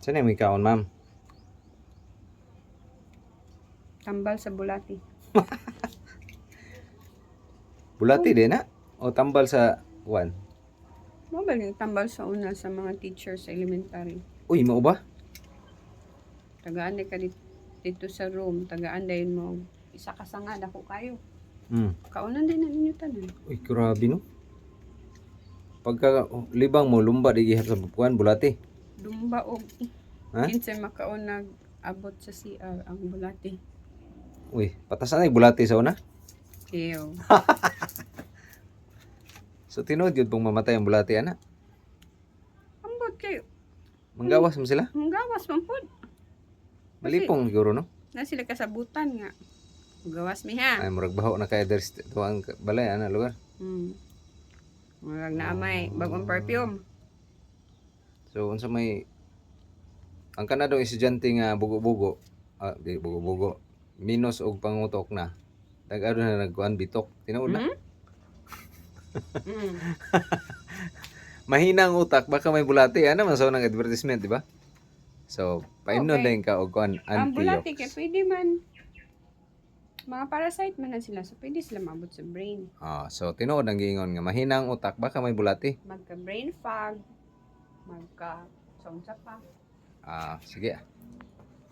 Saan yung may kaon, ma'am? Tambal sa bulati. Bulati din na? O tambal sa kuwan? Mabal yung tambal sa una sa mga teachers sa elementary. Uy, mao ba? Tagaan ka dito sa room. Tagaan dayon mo. Isa ka sangad ako kayo. Kaunan din na ninyo tanan. Uy, grabe no. Pagka libang mo, lumba di gihap sa kuwan, bulati. Dumba o Ha? kinsay makaon nag-abot sa CR ang bulati. Uy, patasan ay bulati sa una? Ew. So, tinood yun pong mamatay ang bulati, ana? Ambot kayo. Manggawas mo sila? Manggawas man pod. Malipong siguro, no? Na sila kasabutan nga. Gawas mi ha. Ay, murag baho na kaya there's ito ang balay, ana, lugar. Murag na amay bagong perfume. So, unsa may... Ang kanadong estudyante nga bugo-bugo, di bugo-bugo, minus og pangutok na. Tag-ado na nagkuhan bitok. Tinuod na. Mahina ang utak, baka may bulati. Ano man sa unang advertisement, di ba? So, paimnon Okay. din ka og kuan Ang bulati kay antiox. pwede man. Mga parasite man na sila. So, pwede sila mabot sa brain. So tinuod ang giingon nga mahina ang utak, baka may bulati. Magka-brain fog. Magka-songsa pa. Sige.